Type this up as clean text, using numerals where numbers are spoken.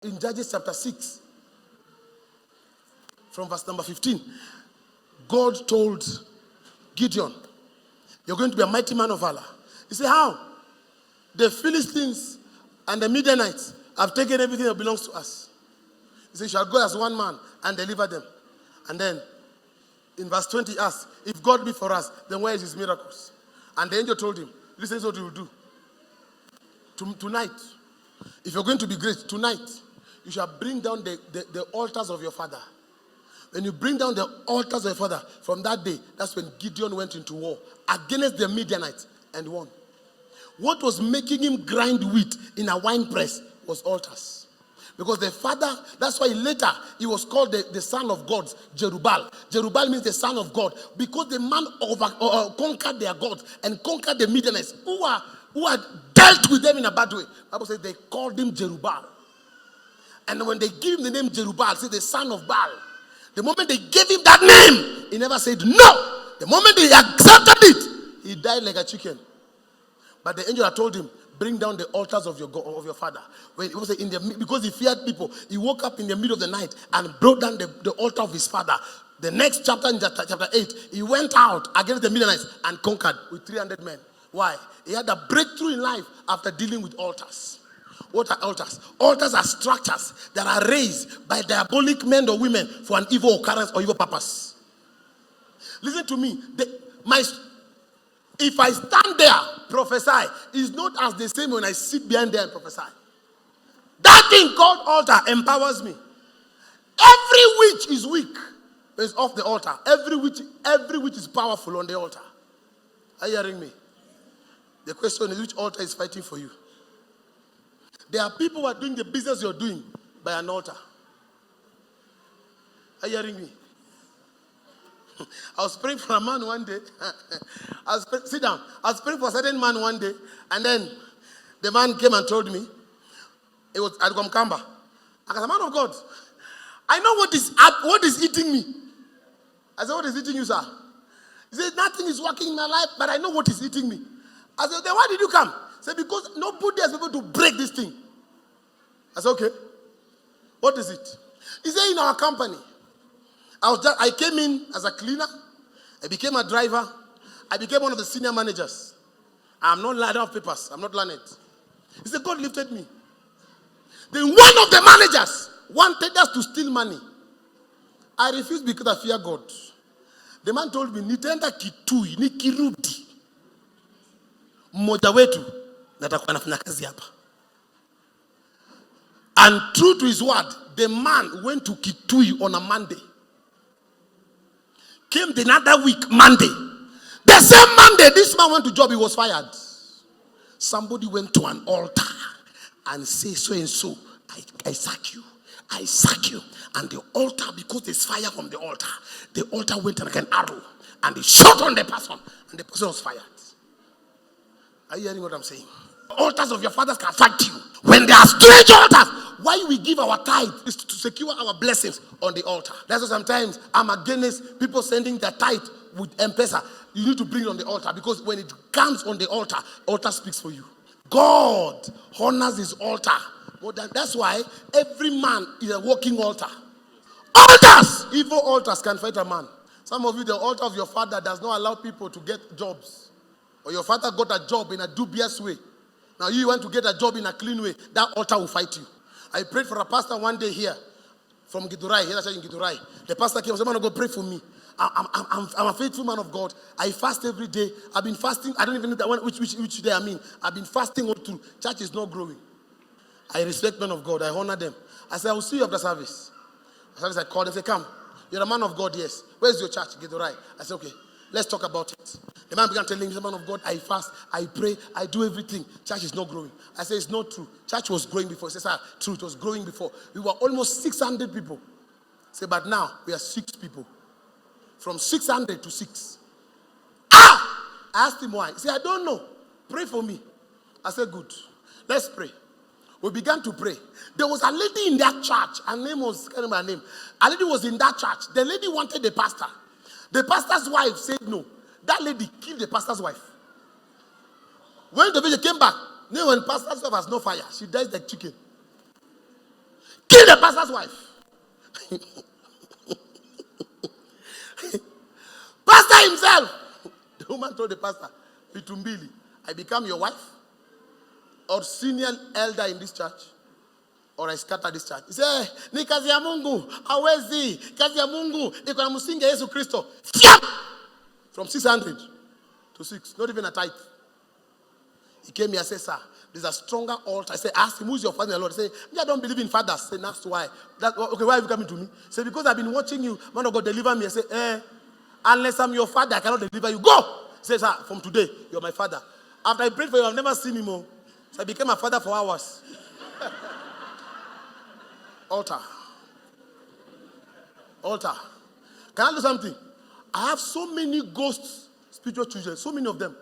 In Judges chapter 6, from verse number 15, God told Gideon, you're going to be a mighty man of valor. He said, how? The Philistines and the Midianites have taken everything that belongs to us. He said, you shall go as one man and deliver them. And then, in verse 20, he asked, if God be for us, then where is his miracles? And the angel told him, this is what you will do. Tonight, if you're going to be great, tonight, you shall bring down the altars of your father. When you bring down the altars of your father, from that day, that's when Gideon went into war against the Midianites and won. What was making him grind wheat in a wine press was altars. Because the father, that's why later he was called the son of gods, Jerubbaal. Jerubbaal means the son of God. Because the man conquered their gods and conquered the Midianites who had dealt with them in a bad way. The Bible says they called him Jerubbaal. And when they gave him the name Jerubbaal, say the son of Baal. The moment they gave him that name, he never said no. The moment he accepted it, he died like a chicken. But the angel had told him, bring down the altars of your father. Because he feared people, he woke up in the middle of the night and brought down the altar of his father. The next chapter, in chapter 8, he went out against the Midianites and conquered with 300 men. Why? He had a breakthrough in life after dealing with altars. What are altars? Altars are structures that are raised by diabolic men or women for an evil occurrence or evil purpose. Listen to me. If I stand there, prophesy, it's not as the same when I sit behind there and prophesy. That thing called altar empowers me. Every witch is weak. It's off the altar. Every witch is powerful on the altar. Are you hearing me? The question is, which altar is fighting for you? There are people who are doing the business you're doing by an altar. Are you hearing me? I was praying for a man one day. Sit down. I was praying for a certain man one day, and then the man came and told me, it was at Gomkamba. I said, man of God, I know what is eating me. I said, what is eating you, sir? He said, nothing is working in my life, but I know what is eating me. I said, then why did you come? He said, because nobody has been able to break this thing. I said, okay. What is it? He said, in our company. I came in as a cleaner. I became a driver. I became one of the senior managers. I'm not learned of papers. I'm not learned. He said, God lifted me. Then one of the managers wanted us to steal money. I refused because I fear God. The man told me, nitenda kitui, nikirudi. Mmoja wetu, natakuwa nafanya kazi hapa. And true to his word, the man went to Kitui on a Monday. Came the another week, Monday. The same Monday, this man went to job, he was fired. Somebody went to an altar and said, so and so, I sack you. I sack you. And the altar, because there's fire from the altar went like an arrow. And it shot on the person. And the person was fired. Are you hearing what I'm saying? Altars of your fathers can fight you. When there are strange altars, why we give our tithe is to secure our blessings on the altar. That's why sometimes I'm against people sending their tithe with M-Pesa. You need to bring it on the altar, because when it comes on the altar speaks for you. God honors his altar. That's why every man is a walking altar. Altars! Evil altars can fight a man. Some of you, the altar of your father does not allow people to get jobs. Or your father got a job in a dubious way. Now you want to get a job in a clean way. That altar will fight you. I prayed for a pastor one day here from Githurai. Here in Githurai. The pastor came and said, man of God, pray for me. I'm a faithful man of God. I fast every day. I've been fasting. I don't even know which day I mean. I've been fasting all through. Church is not growing. I respect men of God. I honor them. I said, I will see you after service. After service, I called them. I said, come. You're a man of God, yes. Where's your church? Githurai. I said, okay. Let's talk about it. The man began telling me, man of God, I fast, I pray, I do everything. Church is not growing. I said, it's not true. Church was growing before. He said, sir, true, it was growing before. We were almost 600 people. I said, but now we are 6 people. From 600 to 6. I asked him why. He said, I don't know. Pray for me. I said, good. Let's pray. We began to pray. There was a lady in that church. Her name was, I can't remember her name. A lady was in that church. The lady wanted the pastor. The pastor's wife said no. That lady killed the pastor's wife. When the baby came back, when pastor's wife has no fire, she dies like chicken. Kill the pastor's wife. Pastor himself. The woman told the pastor, Pitumbili, I become your wife or senior elder in this church, or I scatter this church. He said, ni kazi ya Mungu, hawezi, kazi ya Mungu, iko na msingi Yesu Kristo. From 600 to 6, not even a tithe. He came here and said, sir, there's a stronger altar. I said, ask him, who's your father in the Lord? He said, I don't believe in fathers. I said, that's why. Okay, why are you coming to me? He said, because I've been watching you. Man of God, deliver me. I said, unless I'm your father, I cannot deliver you. Go! He said, sir, from today, you're my father. After I prayed for you, I've never seen him more. So I became a father for hours. Altar. Can I do something? I have so many ghosts, spiritual children, so many of them.